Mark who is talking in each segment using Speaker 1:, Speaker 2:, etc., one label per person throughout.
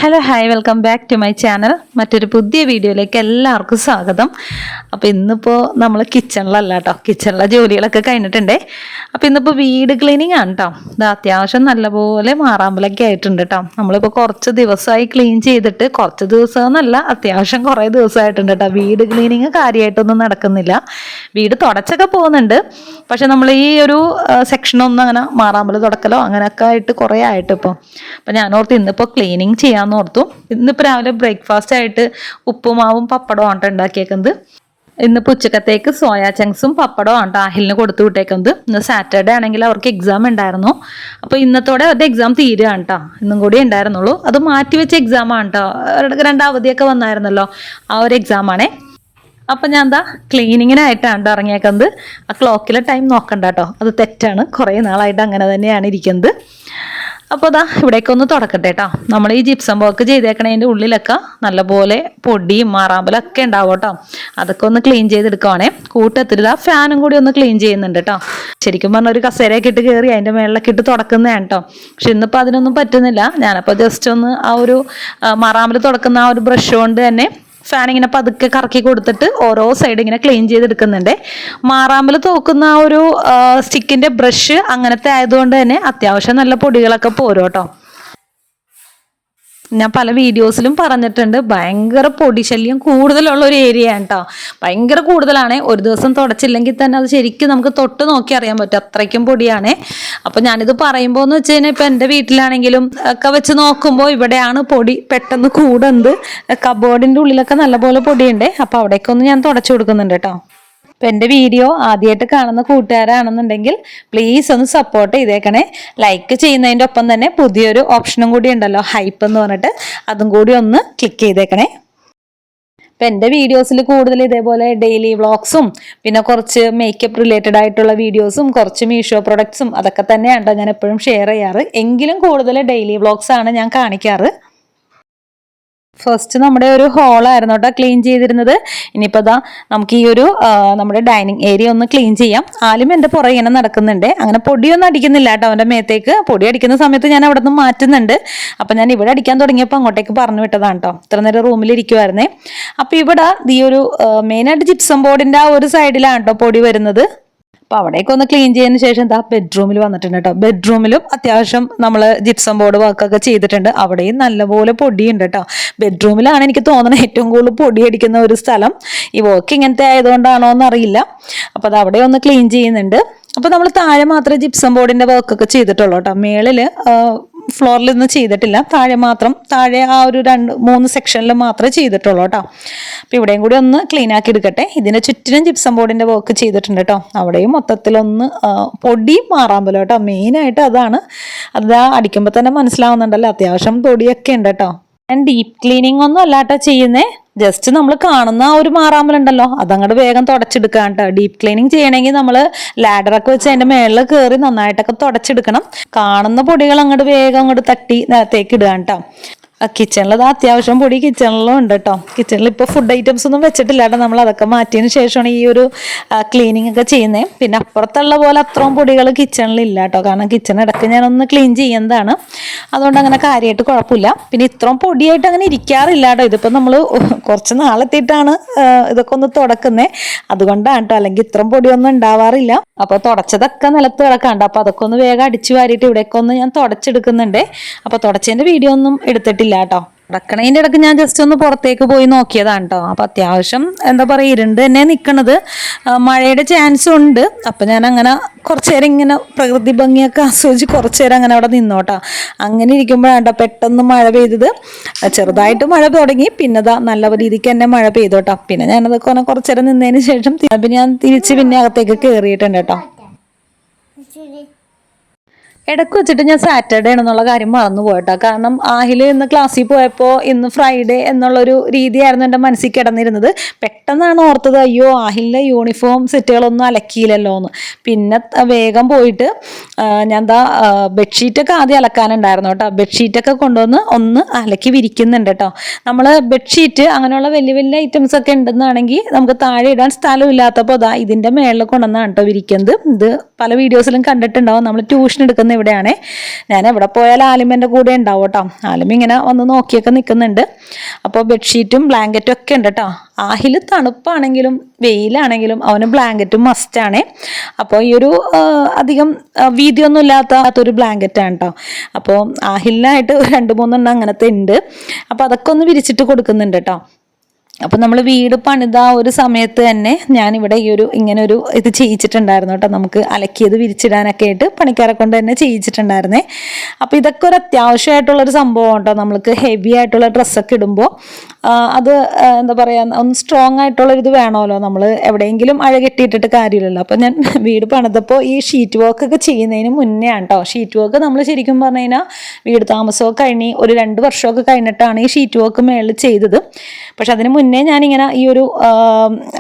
Speaker 1: Hello hi welcome back to my channel. മറ്റൊരു പുതിയ വീഡിയോയിലേക്ക് എല്ലാവർക്കും സ്വാഗതം. അപ്പോൾ ഇന്നിപ്പോൾ നമ്മൾ കിച്ചണിലല്ല കേട്ടോ, കിച്ചണിലെ ജോലികളൊക്കെ കഴിഞ്ഞിട്ടുണ്ടേ. അപ്പോൾ ഇന്നിപ്പോൾ വീട് ക്ലീനിങ് ആണ് കേട്ടോ. ഇത് അത്യാവശ്യം നല്ലപോലെ മാറാമ്പലൊക്കെ ആയിട്ടുണ്ട് കേട്ടോ. നമ്മളിപ്പോൾ കുറച്ച് ദിവസമായി ക്ലീൻ ചെയ്തിട്ട്, കുറച്ച് ദിവസമെന്നല്ല അത്യാവശ്യം കുറേ ദിവസമായിട്ടുണ്ട് കേട്ടോ. വീട് ക്ലീനിങ് കാര്യമായിട്ടൊന്നും നടക്കുന്നില്ല. വീട് തുടച്ചൊക്കെ പോകുന്നുണ്ട്, പക്ഷെ നമ്മൾ ഈ ഒരു സെക്ഷനൊന്നും അങ്ങനെ മാറാമ്പൽ തുടക്കലോ അങ്ങനെയൊക്കെ ആയിട്ട് കുറേ ആയിട്ട് ഇപ്പോൾ. അപ്പം ഞാനോർത്ത് ഇന്നിപ്പോൾ ക്ലീനിങ് ചെയ്യാമെന്ന് ഓർത്തു. ഇന്നിപ്പോൾ രാവിലെ ബ്രേക്ക്ഫാസ്റ്റ് ആയിട്ട് ഉപ്പുമാവും പപ്പടവും ആണ് ഉണ്ടാക്കിയേക്കുന്നത്. ഇന്നിപ്പോൾ ഉച്ചക്കത്തേക്ക് സോയാ ചങ്ക്സും പപ്പടവും ആണ് ആഹിലിന് കൊടുത്തു വിട്ടേക്കുന്നത്. ഇന്ന് സാറ്റർഡേ ആണെങ്കിൽ അവർക്ക് എക്സാം ഉണ്ടായിരുന്നു. അപ്പോൾ ഇന്നത്തോടെ അവരുടെ എക്സാം തീരുകയാണ് കേട്ടോ. ഇന്നും കൂടി ഉണ്ടായിരുന്നുള്ളൂ. അത് മാറ്റിവെച്ച എക്സാമാണ് കേട്ടോ. 2 അവധിയൊക്കെ വന്നായിരുന്നല്ലോ, ആ ഒരു എക്സാമാണേ. അപ്പം ഞാൻ എന്താ ക്ലീനിങ്ങിനായിട്ടാണ് ഇറങ്ങിയേക്കുന്നത്. ആ ക്ലോക്കിലെ ടൈം നോക്കണ്ട കേട്ടോ, അത് തെറ്റാണ്. കുറേ നാളായിട്ട് അങ്ങനെ തന്നെയാണ് ഇരിക്കുന്നത്. അപ്പോൾ അതാ ഇവിടേക്ക് ഒന്ന് തുടക്കട്ടെ കേട്ടോ. നമ്മൾ ഈ ജിപ്സം വർക്ക് ചെയ്തേക്കണതിൻ്റെ ഉള്ളിലൊക്കെ നല്ലപോലെ പൊടിയും മാറാമ്പലൊക്കെ ഉണ്ടാവും കേട്ടോ. അതൊക്കെ ഒന്ന് ക്ലീൻ ചെയ്തെടുക്കുവാണേ. കൂട്ടത്തില്ല ഫാനും കൂടി ഒന്ന് ക്ലീൻ ചെയ്യുന്നുണ്ട് കേട്ടോ. ശരിക്കും പറഞ്ഞാൽ ഒരു കസേരയൊക്കെ ഇട്ട് കയറി അതിൻ്റെ മേളിലൊക്കെ ഇട്ട് തുടക്കുന്നതാണ് കേട്ടോ. പക്ഷെ ഇന്നിപ്പോൾ അതിനൊന്നും പറ്റുന്നില്ല. ഞാനപ്പോൾ ജസ്റ്റ് ഒന്ന് ആ ഒരു മാറാമ്പൽ തുടക്കുന്ന ആ ഒരു ബ്രഷ് കൊണ്ട് തന്നെ ഫാൻ ഇങ്ങനെ പതുക്കെ കറക്കി കൊടുത്തിട്ട് ഓരോ സൈഡ് ഇങ്ങനെ ക്ലീൻ ചെയ്തെടുക്കുന്നുണ്ട്. മാറാമ്പൽ തോക്കുന്ന ആ ഒരു സ്റ്റിക്കിന്റെ ബ്രഷ് അങ്ങനത്തെ ആയതുകൊണ്ട് തന്നെ അത്യാവശ്യം നല്ല പൊടികളൊക്കെ പോരും കേട്ടോ. ഞാൻ പല വീഡിയോസിലും പറഞ്ഞിട്ടുണ്ട്, ഭയങ്കര പൊടി ശല്യം കൂടുതലുള്ള ഒരു ഏരിയ ആണ് കേട്ടോ. ഭയങ്കര കൂടുതലാണ്. ഒരു ദിവസം തുടച്ചില്ലെങ്കിൽ തന്നെ അത് ശരിക്കും നമുക്ക് തൊട്ട് നോക്കി അറിയാൻ പറ്റും, അത്രയ്ക്കും പൊടിയാണ്. അപ്പം ഞാനിത് പറയുമ്പോൾ എന്ന് വെച്ച് കഴിഞ്ഞാൽ ഇപ്പം എൻ്റെ വീട്ടിലാണെങ്കിലും ഒക്കെ വെച്ച് നോക്കുമ്പോൾ ഇവിടെയാണ് പൊടി പെട്ടെന്ന് കൂടുന്നത്. കബോർഡിൻ്റെ ഉള്ളിലൊക്കെ നല്ലപോലെ പൊടിയുണ്ട്. അപ്പോൾ അവിടേക്കൊന്ന് ഞാൻ തുടച്ചു കൊടുക്കുന്നുണ്ട് കേട്ടോ. അപ്പം എൻ്റെ വീഡിയോ ആദ്യമായിട്ട് കാണുന്ന കൂട്ടുകാരാണെന്നുണ്ടെങ്കിൽ പ്ലീസ് ഒന്ന് സപ്പോർട്ട് ചെയ്തേക്കണേ. ലൈക്ക് ചെയ്യുന്നതിൻ്റെ ഒപ്പം തന്നെ പുതിയൊരു ഓപ്ഷനും കൂടി ഉണ്ടല്ലോ, ഹൈപ്പ് എന്ന് പറഞ്ഞിട്ട്, അതും കൂടി ഒന്ന് ക്ലിക്ക് ചെയ്തേക്കണേ. അപ്പം എൻ്റെ വീഡിയോസിൽ കൂടുതൽ ഇതേപോലെ ഡെയിലി വ്ളോഗ്സും പിന്നെ കുറച്ച് മേക്കപ്പ് റിലേറ്റഡ് ആയിട്ടുള്ള വീഡിയോസും കുറച്ച് മീഷോ പ്രൊഡക്ട്സും അതൊക്കെ തന്നെയാണ് കേട്ടോ ഞാൻ എപ്പോഴും ഷെയർ ചെയ്യാറ്. എങ്കിലും കൂടുതൽ ഡെയിലി വ്ളോഗ്സ് ആണ് ഞാൻ കാണിക്കാറ്. ഫസ്റ്റ് നമ്മുടെ ഒരു ഹോളായിരുന്നു കേട്ടോ ക്ലീൻ ചെയ്തിരുന്നത്. ഇനിയിപ്പോൾ ഇതാ നമുക്ക് ഈ ഒരു നമ്മുടെ ഡൈനിങ് ഏരിയ ഒന്ന് ക്ലീൻ ചെയ്യാം. ആലും എൻ്റെ പുറകെ ഇങ്ങനെ നടക്കുന്നുണ്ട്. അങ്ങനെ പൊടിയൊന്നും അടിക്കുന്നില്ല കേട്ടോ അവൻ്റെ മേത്തേക്ക്. പൊടി അടിക്കുന്ന സമയത്ത് ഞാൻ അവിടെ നിന്ന് മാറ്റുന്നുണ്ട്. അപ്പം ഞാൻ ഇവിടെ അടിക്കാൻ തുടങ്ങിയപ്പോൾ അങ്ങോട്ടേക്ക് പറഞ്ഞു വിട്ടതാണ് കേട്ടോ. ഇത്ര നേരം റൂമിലിരിക്കുമായിരുന്നേ. അപ്പോൾ ഇവിടെ ഈ ഒരു മെയിനായിട്ട് ജിപ്സം ബോർഡിൻ്റെ ആ ഒരു സൈഡിലാണ് കേട്ടോ പൊടി വരുന്നത്. അപ്പോൾ അവിടേക്ക് ഒന്ന് ക്ലീൻ ചെയ്തതിന് ശേഷം എന്താ ബെഡ്റൂമിൽ വന്നിട്ടുണ്ട് കേട്ടോ. ബെഡ്റൂമിലും അത്യാവശ്യം നമ്മൾ ജിപ്സം ബോർഡ് വർക്കൊക്കെ ചെയ്തിട്ടുണ്ട്. അവിടെയും നല്ലപോലെ പൊടിയുണ്ട് കേട്ടോ. ബെഡ്റൂമിലാണ് എനിക്ക് തോന്നുന്നത് ഏറ്റവും കൂടുതൽ പൊടി അടിക്കുന്ന ഒരു സ്ഥലം. ഈ വർക്ക് ഇങ്ങനത്തെ ആയതുകൊണ്ടാണോ എന്നറിയില്ല. അപ്പോൾ അത് അവിടെ ഒന്ന് ക്ലീൻ ചെയ്യുന്നുണ്ട്. അപ്പോൾ നമ്മൾ താഴെ മാത്രമേ ജിപ്സം ബോർഡിൻ്റെ വർക്കൊക്കെ ചെയ്തിട്ടുള്ളൂ കേട്ടോ. മേളിൽ ഫ്ലോറിൽ ഒന്നും ചെയ്തിട്ടില്ല. താഴെ മാത്രം, താഴെ ആ ഒരു 2-3 സെക്ഷനിൽ മാത്രമേ ചെയ്തിട്ടുള്ളൂ കേട്ടോ. അപ്പോൾ ഇവിടെയും കൂടി ഒന്ന് ക്ലീൻ ആക്കി എടുക്കട്ടെ. ഇതിന് ചുറ്റിനും ജിപ്സം ബോർഡിൻ്റെ വർക്ക് ചെയ്തിട്ടുണ്ട് കേട്ടോ. അവിടെയും മൊത്തത്തിലൊന്ന് പൊടി മാറാമ്പലോ കേട്ടോ. മെയിനായിട്ട് അതാണ്. അത് അടിക്കുമ്പോൾ തന്നെ മനസ്സിലാവുന്നുണ്ടല്ലോ, അത്യാവശ്യം പൊടിയൊക്കെ ഉണ്ട് കേട്ടോ. ഞാൻ ഡീപ്പ് ക്ലീനിങ് ഒന്നും അല്ലാട്ടോ ചെയ്യുന്നേ. ജസ്റ്റ് നമ്മൾ കാണുന്ന ആ ഒരു മാറാമ്പലുണ്ടല്ലോ അതങ്ങോട്ട് വേഗം തുടച്ചെടുക്കാൻ കേട്ടോ. ഡീപ്പ് ക്ലീനിങ് ചെയ്യണമെങ്കിൽ നമ്മൾ ലാഡറൊക്കെ വെച്ച് അതിൻ്റെ മേളിൽ കയറി നന്നായിട്ടൊക്കെ തുടച്ചെടുക്കണം. കാണുന്ന പൊടികൾ അങ്ങോട്ട് വേഗം അങ്ങോട്ട് തട്ടി നിലത്തേക്ക് ഇടുക കേട്ടോ. കിച്ചണിൽ അത് അത്യാവശ്യം പൊടി കിച്ചണിലും ഉണ്ട് കേട്ടോ. കിച്ചണിൽ ഇപ്പോൾ ഫുഡ് ഐറ്റംസ് ഒന്നും വെച്ചിട്ടില്ല കേട്ടോ. നമ്മൾ അതൊക്കെ മാറ്റിയതിന് ശേഷമാണ് ഈ ഒരു ക്ലീനിങ് ഒക്കെ ചെയ്യുന്നത്. പിന്നെ അപ്പുറത്തുള്ള പോലെ അത്രയും പൊടികൾ കിച്ചണിലില്ല കേട്ടോ. കാരണം കിച്ചൺ ഇടയ്ക്ക് ഞാനൊന്ന് ക്ലീൻ ചെയ്യുന്നതാണ്. അതുകൊണ്ട് അങ്ങനെ കാര്യമായിട്ട് കുഴപ്പമില്ല. പിന്നെ ഇത്രയും പൊടിയായിട്ട് അങ്ങനെ ഇരിക്കാറില്ല കേട്ടോ. ഇതിപ്പോൾ നമ്മൾ കുറച്ച് നാളെത്തിയിട്ടാണ് ഇതൊക്കെ ഒന്ന് തുടക്കുന്നത്. അതുകൊണ്ടാണ് കേട്ടോ, അല്ലെങ്കിൽ ഇത്രയും പൊടിയൊന്നും ഉണ്ടാവാറില്ല. അപ്പോൾ തുടച്ചതൊക്കെ നിലത്ത് കിടക്കാണ്ട്. അപ്പോൾ അതൊക്കെ ഒന്ന് വേഗം അടിച്ചു വാരിയിട്ട് ഇവിടേക്ക് ഒന്ന് ഞാൻ തുടച്ചെടുക്കുന്നുണ്ട്. അപ്പോൾ തുടച്ചതിൻ്റെ വീഡിയോ ഒന്നും എടുത്തിട്ടില്ല കേട്ടോ. കിടക്കണതിൻ്റെ ഇടയ്ക്ക് ഞാൻ ജസ്റ്റ് ഒന്ന് പുറത്തേക്ക് പോയി നോക്കിയതാണ് കേട്ടോ. അപ്പോൾ അത്യാവശ്യം എന്താ പറയുക ഇരുണ്ട് തന്നെ നിൽക്കണത്. മഴയുടെ ചാൻസും ഉണ്ട്. അപ്പോൾ ഞാൻ അങ്ങനെ കുറച്ച് നേരം ഇങ്ങനെ പ്രകൃതി ഭംഗിയൊക്കെ ആസ്വദിച്ച് കുറച്ച് നേരം അങ്ങനെ അവിടെ നിന്നോട്ടോ. അങ്ങനെ ഇരിക്കുമ്പോഴാണ് പെട്ടെന്ന് മഴ പെയ്തത്. ചെറുതായിട്ട് മഴ തുടങ്ങി, പിന്നെ ഇതാ നല്ല രീതിക്ക് തന്നെ മഴ പെയ്തോട്ടോ. പിന്നെ ഞാനതൊക്കെ കുറച്ച് നേരം നിന്നതിന് ശേഷം പിന്നെ ഞാൻ തിരിച്ച് പിന്നെ അകത്തേക്ക് കയറിയിട്ടുണ്ട് കേട്ടോ. ഇടയ്ക്ക് വെച്ചിട്ട് ഞാൻ സാറ്റർഡേ ആണെന്നുള്ള കാര്യം മറന്നു പോയിട്ടോ. കാരണം ആഹിൽ ഇന്ന് ക്ലാസ്സിൽ പോയപ്പോൾ ഇന്ന് ഫ്രൈഡേ എന്നുള്ളൊരു രീതിയായിരുന്നു എൻ്റെ മനസ്സിൽ കിടന്നിരുന്നത്. പെട്ടെന്നാണ് ഓർത്തത്, അയ്യോ ആഹിലിൻ്റെ യൂണിഫോം സെറ്റുകളൊന്നും അലക്കിയില്ലല്ലോ എന്ന്. പിന്നെ വേഗം പോയിട്ട് ഞാൻ എന്താ ബെഡ്ഷീറ്റൊക്കെ ആദ്യം അലക്കാനുണ്ടായിരുന്നു കേട്ടോ. ബെഡ്ഷീറ്റൊക്കെ കൊണ്ടുവന്ന് ഒന്ന് അലക്കി വിരിക്കുന്നുണ്ട് കേട്ടോ. നമ്മൾ ബെഡ്ഷീറ്റ് അങ്ങനെയുള്ള വലിയ വലിയ ഐറ്റംസ് ഒക്കെ ഉണ്ടെന്നാണെങ്കിൽ നമുക്ക് താഴെ ഇടാൻ സ്ഥലമില്ലാത്തപ്പോൾ അതാ ഇതിൻ്റെ മേളിൽ കൊണ്ടുവന്നാണ് കേട്ടോ വിരിക്കുന്നത്. ഇത് പല വീഡിയോസിലും കണ്ടിട്ടുണ്ടാവും. നമ്മൾ ട്യൂഷൻ എടുക്കുന്ന ഇവിടെയാണ്. ഞാൻ എവിടെ പോയാലും ആലിം എൻ്റെ കൂടെ ഉണ്ടാവും കേട്ടോ. ആലിം ഇങ്ങനെ വന്ന് നോക്കിയൊക്കെ നിൽക്കുന്നുണ്ട്. അപ്പോൾ ബെഡ്ഷീറ്റും ബ്ലാങ്കറ്റും ഒക്കെ ഉണ്ട് കേട്ടോ. ആഹിൽ തണുപ്പാണെങ്കിലും വെയിലാണെങ്കിലും അവന് ബ്ലാങ്കറ്റും മസ്റ്റാണ്. അപ്പോൾ ഈ ഒരു അധികം വീതിയൊന്നും ഇല്ലാത്തൊരു ബ്ലാങ്കറ്റാണ് കേട്ടോ. അപ്പോൾ ആഹിലിനായിട്ട് 2-3 അങ്ങനത്തെ ഉണ്ട്. അപ്പോൾ അതൊക്കെ ഒന്ന് വിരിച്ചിട്ട് കൊടുക്കുന്നുണ്ട് കേട്ടോ. അപ്പോൾ നമ്മൾ വീട് പണിത ഒരു സമയത്ത് തന്നെ ഞാനിവിടെ ഇങ്ങനൊരു ഇത് ചെയ്യിച്ചിട്ടുണ്ടായിരുന്നു കേട്ടോ. നമുക്ക് അലക്കിയത് വിരിച്ചിടാനൊക്കെ ആയിട്ട് പണിക്കാരെ കൊണ്ട് തന്നെ ചെയ്യിച്ചിട്ടുണ്ടായിരുന്നേ. അപ്പോൾ ഇതൊക്കെ ഒരു അത്യാവശ്യമായിട്ടുള്ളൊരു സംഭവം കേട്ടോ. നമ്മൾക്ക് ഹെവി ആയിട്ടുള്ള ഡ്രസ്സൊക്കെ ഇടുമ്പോൾ അത് എന്താ പറയുക, ഒന്ന് സ്ട്രോങ് ആയിട്ടുള്ളൊരിത് വേണമല്ലോ. നമ്മൾ എവിടെയെങ്കിലും അഴ കെട്ടിയിട്ടിട്ട് കാര്യമില്ലല്ലോ. അപ്പോൾ ഞാൻ വീട് പണിതപ്പോൾ ഈ ഷീറ്റ് വർക്കൊക്കെ ചെയ്യുന്നതിന് മുന്നേ ആണ് കേട്ടോ. ഷീറ്റ് വർക്ക് നമ്മൾ ശരിക്കും പറഞ്ഞു കഴിഞ്ഞാൽ വീട് താമസമൊക്കെ കഴിഞ്ഞ് ഒരു 2 വർഷമൊക്കെ കഴിഞ്ഞിട്ടാണ് ഈ ഷീറ്റ് വർക്ക് മേളിൽ ചെയ്തത്. പക്ഷെ അതിന് മുന്നേ ഞാനിങ്ങനെ ഈ ഒരു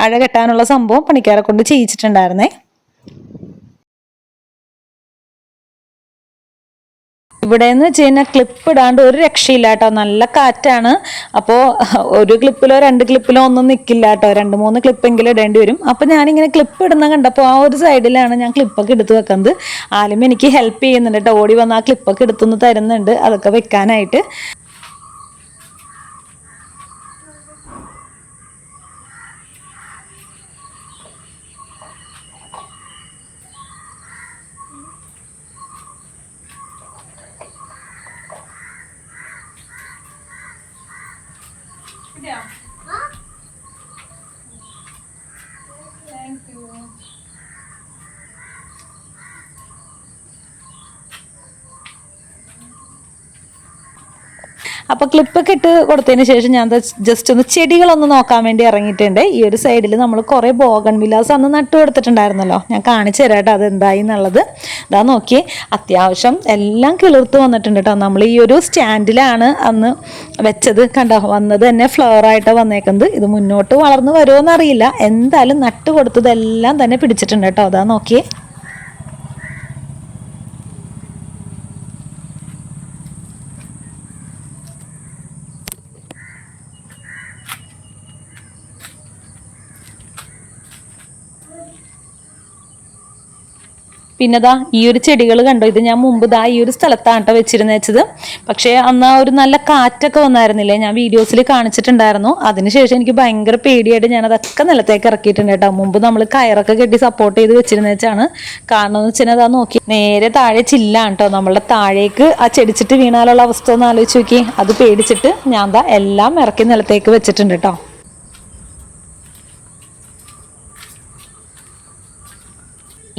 Speaker 1: അഴ കെട്ടാനുള്ള സംഭവം പണിക്കാരെ കൊണ്ട് ചെയ്യിച്ചിട്ടുണ്ടായിരുന്നേ. ഇവിടെ എന്ന് വെച്ച് കഴിഞ്ഞാൽ ക്ലിപ്പ് ഇടാണ്ട് ഒരു രക്ഷയില്ല കേട്ടോ. നല്ല കാറ്റാണ്. അപ്പോൾ ഒരു ക്ലിപ്പിലോ 2 ക്ലിപ്പിലോ ഒന്നും നിൽക്കില്ല കേട്ടോ. 2-3 ക്ലിപ്പെങ്കിലും ഇടേണ്ടി വരും. അപ്പോൾ ഞാനിങ്ങനെ ക്ലിപ്പ് ഇടുന്ന കണ്ടപ്പോൾ ആ ഒരു സൈഡിലാണ് ഞാൻ ക്ലിപ്പൊക്കെ എടുത്ത് വെക്കുന്നത്. ആലും എനിക്ക് ഹെൽപ്പ് ചെയ്യുന്നുണ്ട് കേട്ടോ. ഓടി വന്ന് ആ ക്ലിപ്പൊക്കെ എടുത്തൊന്ന് തരുന്നുണ്ട് അതൊക്കെ വെക്കാനായിട്ട്. അപ്പോൾ ക്ലിപ്പൊക്കെ ഇട്ട് കൊടുത്തതിന് ശേഷം ഞാൻ ജസ്റ്റ് ഒന്ന് ചെടികളൊന്ന് നോക്കാൻ വേണ്ടി ഇറങ്ങിയിട്ടുണ്ട്. ഈ ഒരു സൈഡിൽ നമ്മൾ കുറേ ബോഗൺവില്ലാസ് അന്ന് നട്ടു കൊടുത്തിട്ടുണ്ടായിരുന്നല്ലോ. ഞാൻ കാണിച്ചു തരാം കേട്ടോ അതെന്തായി എന്നുള്ളത്. ഇതാ നോക്കി, അത്യാവശ്യം എല്ലാം കിളിർത്ത് വന്നിട്ടുണ്ട് കേട്ടോ. നമ്മൾ ഈ ഒരു സ്റ്റാൻഡിലാണ് അന്ന് വെച്ചത്. കണ്ടോ, വന്നത് തന്നെ ഫ്ലവറായിട്ടാണ് വന്നേക്കുന്നത്. ഇത് മുന്നോട്ട് വളർന്ന് വരുമോ എന്നറിയില്ല. എന്തായാലും നട്ടു കൊടുത്തതെല്ലാം തന്നെ പിടിച്ചിട്ടുണ്ട് കേട്ടോ. അതാ നോക്കിയേ. പിന്നെ ഈ ഒരു ചെടികൾ കണ്ടോ, ഇത് ഞാൻ മുമ്പ് ഈ ഒരു സ്ഥലത്താണ് കേട്ടോ വെച്ചിരുന്നത്. പക്ഷേ അന്ന് ആ ഒരു നല്ല കാറ്റൊക്കെ വന്നായിരുന്നില്ലേ, ഞാൻ വീഡിയോസിൽ കാണിച്ചിട്ടുണ്ടായിരുന്നു. അതിനുശേഷം എനിക്ക് ഭയങ്കര പേടിയായിട്ട് ഞാൻ അതൊക്കെ നിലത്തേക്ക് ഇറക്കിയിട്ടുണ്ട് കേട്ടോ. മുമ്പ് നമ്മൾ കയറൊക്കെ കെട്ടി സപ്പോർട്ട് ചെയ്ത് വെച്ചിരുന്നേച്ചാണ്. കാണണമെന്ന് വെച്ചാൽ അതാ നോക്കി, നേരെ താഴെ ചില്ലാണ് കേട്ടോ. നമ്മളുടെ താഴേക്ക് ആ ചെടിച്ചിട്ട് വീണാലുള്ള അവസ്ഥ ഒന്ന് ആലോചിച്ച് നോക്കി. അത് പേടിച്ചിട്ട് ഞാൻ എല്ലാം ഇറക്കി നിലത്തേക്ക് വെച്ചിട്ടുണ്ട് കേട്ടോ.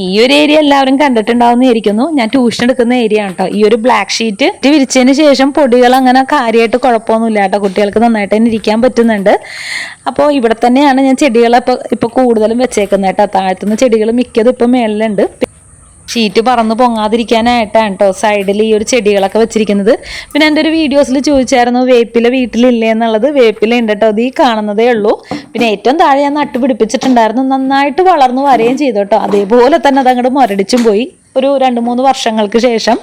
Speaker 1: ഈ ഒരു ഏരിയ എല്ലാവരും കണ്ടിട്ടുണ്ടാവുന്ന ഇരിക്കുന്നു. ഞാൻ ട്യൂഷൻ എടുക്കുന്ന ഏരിയ ആണ് കേട്ടോ. ഈ ഒരു ബ്ലാക്ക് ഷീറ്റ് വിരിച്ചതിന് ശേഷം പൊടികൾ അങ്ങനെ കാര്യമായിട്ട് കുഴപ്പമൊന്നുമില്ല കേട്ടോ. കുട്ടികൾക്ക് നന്നായിട്ട് തന്നെ ഇരിക്കാൻ പറ്റുന്നുണ്ട്. അപ്പോൾ ഇവിടെ തന്നെയാണ് ഞാൻ ചെടികളെ ഇപ്പോൾ കൂടുതലും വെച്ചേക്കുന്നത് കേട്ടോ. താഴത്തുനിന്ന് ചെടികൾ മിക്കതും ഇപ്പം മേളിലുണ്ട്. ഷീറ്റ് പറന്ന് പൊങ്ങാതിരിക്കാനായിട്ടാണ് കേട്ടോ സൈഡിൽ ഈ ഒരു ചെടികളൊക്കെ വെച്ചിരിക്കുന്നത്. പിന്നെ എൻ്റെ ഒരു വീഡിയോസിൽ ചോദിച്ചായിരുന്നു വേപ്പില വീട്ടിലില്ലേ എന്നുള്ളത്. വേപ്പില ഉണ്ട് കേട്ടോ. അത് ഈ കാണുന്നതേ ഉള്ളൂ. പിന്നെ ഏറ്റവും താഴെ ഞാൻ നട്ടുപിടിപ്പിച്ചിട്ടുണ്ടായിരുന്നു. നന്നായിട്ട് വളർന്നു വരികയും ചെയ്തു കേട്ടോ. അതേപോലെ തന്നെ അതങ്ങോട്ട് മുരടിച്ചും പോയി ഒരു 2-3 വർഷങ്ങൾക്ക് ശേഷം.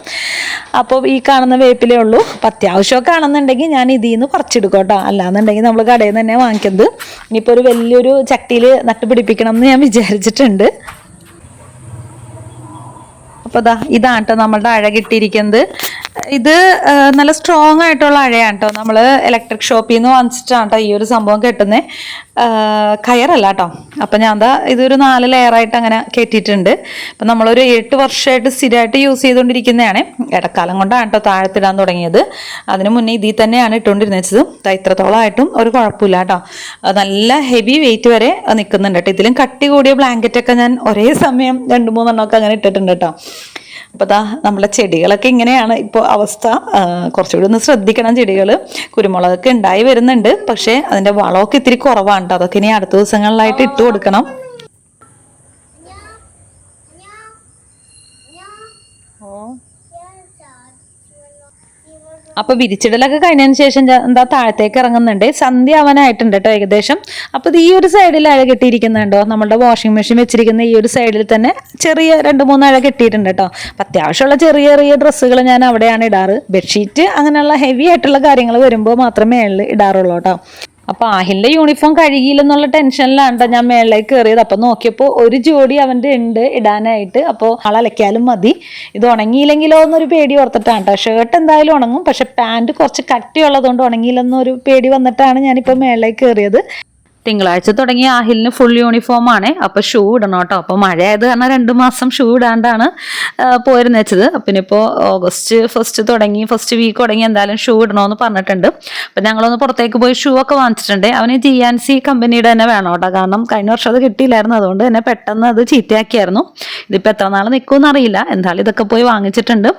Speaker 1: അപ്പോൾ ഈ കാണുന്ന വേപ്പിലേ ഉള്ളൂ. അപ്പം അത്യാവശ്യമൊക്കെ ആണെന്നുണ്ടെങ്കിൽ ഞാൻ ഇതിൽ നിന്ന് പറിച്ചെടുക്കും കേട്ടോ. അല്ലാന്നുണ്ടെങ്കിൽ നമ്മൾ കടയിൽ നിന്ന് തന്നെ വാങ്ങിക്കുന്നത്. ഇനിയിപ്പോൾ ഒരു വലിയൊരു ചട്ടിയിൽ നട്ടുപിടിപ്പിക്കണം എന്ന് ഞാൻ വിചാരിച്ചിട്ടുണ്ട്. അപ്പോൾ ഇതാണ് കേട്ടോ നമ്മളുടെ അഴ കിട്ടിയിരിക്കുന്നത്. ഇത് നല്ല സ്ട്രോങ് ആയിട്ടുള്ള അഴയാണ് കേട്ടോ. നമ്മൾ ഇലക്ട്രിക് ഷോപ്പിൽ നിന്ന് വാങ്ങിച്ചിട്ടാണ് കേട്ടോ ഈ ഒരു സംഭവം കെട്ടുന്നത്. കയറല്ല കേട്ടോ. അപ്പം ഞാൻ ഇതൊരു 4 ലെയറായിട്ട് അങ്ങനെ കെട്ടിയിട്ടുണ്ട്. അപ്പം നമ്മളൊരു 8 വർഷമായിട്ട് സ്ഥിരമായിട്ട് യൂസ് ചെയ്തുകൊണ്ടിരിക്കുന്നതാണ്. ഇടക്കാലം കൊണ്ടാണ് കേട്ടോ താഴത്തിടാൻ തുടങ്ങിയത്. അതിന് മുന്നേ ഇതിൽ തന്നെയാണ് ഇട്ടുകൊണ്ടിരുന്നത്. ഇത്രത്തോളമായിട്ടും ഒരു കുഴപ്പമില്ല കേട്ടോ. നല്ല ഹെവി വെയിറ്റ് വരെ നിൽക്കുന്നുണ്ട് കേട്ടോ. ഇതിലും കട്ടി കൂടിയ ബ്ലാങ്കറ്റൊക്കെ ഞാൻ ഒരേ സമയം 2-3 എണ്ണമൊക്കെ അങ്ങനെ ഇട്ടിട്ടുണ്ട് കേട്ടോ. അപ്പോൾ നമ്മളെ ചെടികളൊക്കെ ഇങ്ങനെയാണ് ഇപ്പോൾ അവസ്ഥ. കുറച്ചുകൂടി ഒന്ന് ശ്രദ്ധിക്കണം. ചെടികൾ കുരുമുളകൊക്കെ ഉണ്ടായി വരുന്നുണ്ട്. പക്ഷേ അതിൻ്റെ വളമൊക്കെ ഇത്തിരി കുറവാണ് കേട്ടോ. അതൊക്കെ ഇനി അടുത്ത ദിവസങ്ങളിലായിട്ട് ഇട്ട് കൊടുക്കണം. അപ്പോൾ വിരിച്ചിടലൊക്കെ കഴിഞ്ഞതിന് ശേഷം താഴത്തേക്ക് ഇറങ്ങുന്നുണ്ട്. സന്ധ്യ ആവാനായിട്ടുണ്ട് കേട്ടോ ഏകദേശം. അപ്പോൾ ഈ ഒരു സൈഡിൽ അഴ കെട്ടിയിരിക്കുന്നുണ്ടോ, നമ്മുടെ വാഷിംഗ് മെഷീൻ വെച്ചിരിക്കുന്ന ഈ ഒരു സൈഡിൽ തന്നെ ചെറിയ 2-3 അഴ കെട്ടിയിട്ടുണ്ട് കേട്ടോ. അപ്പം അത്യാവശ്യമുള്ള ചെറിയ ചെറിയ ഡ്രസ്സുകൾ ഞാൻ അവിടെയാണ് ഇടാറ്. ബെഡ്ഷീറ്റ് അങ്ങനെയുള്ള ഹെവി ആയിട്ടുള്ള കാര്യങ്ങൾ വരുമ്പോൾ മാത്രമേ ഇടാറുള്ളൂ കേട്ടോ. അപ്പൊ ആഹിലിന്റെ യൂണിഫോം കഴുകിയില്ലെന്നുള്ള ടെൻഷനിലാണ് ഞാൻ മേളിലേക്ക് കയറിയത്. അപ്പൊ നോക്കിയപ്പോൾ ഒരു ജോഡി അവന്റെ ഉണ്ട് ഇടാനായിട്ട്. അപ്പോൾ അലക്കിയാലും മതി, ഇത് ഉണങ്ങിയില്ലെങ്കിലോ എന്നൊരു പേടി ഓർത്തിട്ടാണ് കേട്ടോ. ഷർട്ട് എന്തായാലും ഉണങ്ങും, പക്ഷെ പാൻറ് കുറച്ച് കട്ടിയുള്ളതുകൊണ്ട് ഉണങ്ങിയില്ലെന്നൊരു പേടി വന്നിട്ടാണ് ഞാനിപ്പോൾ മേളിലേക്ക് കയറിയത്. തിങ്കളാഴ്ച തുടങ്ങിയ ആഹിലിന് ഫുൾ യൂണിഫോം ആണ്. അപ്പോൾ ഷൂ ഇടണം കേട്ടോ. അപ്പോൾ മഴയായത് കാരണം 2 മാസം ഷൂ ഇടാണ്ടാണ് പോയിരുന്നു വെച്ചത്. പിന്നെ ഇപ്പോൾ ഓഗസ്റ്റ് ഫസ്റ്റ് വീക്ക് തുടങ്ങി എന്തായാലും ഷൂ ഇടണമെന്ന് പറഞ്ഞിട്ടുണ്ട്. അപ്പം ഞങ്ങളൊന്ന് പുറത്തേക്ക് പോയി ഷൂ ഒക്കെ വാങ്ങിച്ചിട്ടുണ്ട്. അവന് GNC കമ്പനിയുടെ തന്നെ വേണം കേട്ടോ, കാരണം കഴിഞ്ഞ വർഷം അത് കിട്ടിയില്ലായിരുന്നു, അതുകൊണ്ട് തന്നെ പെട്ടെന്ന് അത് ചീത്തയാക്കിയായിരുന്നു. ഇതിപ്പോൾ എത്ര നാൾ നിൽക്കുമെന്ന് അറിയില്ല, എന്തായാലും ഇതൊക്കെ പോയി വാങ്ങിച്ചിട്ടുണ്ട്.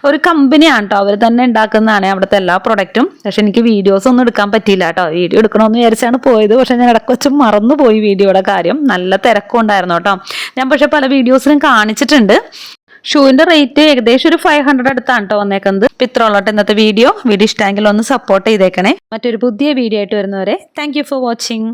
Speaker 1: ഒരു കമ്പനിയാണ് കേട്ടോ, അവർ തന്നെ ഉണ്ടാക്കുന്നതാണ് അവിടുത്തെ എല്ലാ പ്രൊഡക്റ്റും. പക്ഷെ എനിക്ക് വീഡിയോസ് ഒന്നും എടുക്കാൻ പറ്റിയില്ല കേട്ടോ. വീഡിയോ എടുക്കണമെന്ന് വിചാരിച്ചാണ് പോയത്, പക്ഷെ ഞാൻ ഇടയ്ക്ക് വെച്ച് മറന്നുപോയി വീഡിയോയുടെ കാര്യം. നല്ല തിരക്കും ഉണ്ടായിരുന്നു കേട്ടോ. ഞാൻ പക്ഷെ പല വീഡിയോസിലും കാണിച്ചിട്ടുണ്ട്. ഷൂവിന്റെ റേറ്റ് ഏകദേശം ഒരു 500 അടുത്താണ് കേട്ടോ വന്നേക്കുന്നത്. ഇത്രയുള്ളട്ടെ ഇന്നത്തെ വീഡിയോ ഇഷ്ടമെങ്കിൽ ഒന്ന് സപ്പോർട്ട് ചെയ്തേക്കണേ. മറ്റൊരു പുതിയ വീഡിയോ ആയിട്ട് വരുന്നവരെ താങ്ക് യു ഫോർ വാച്ചിങ്.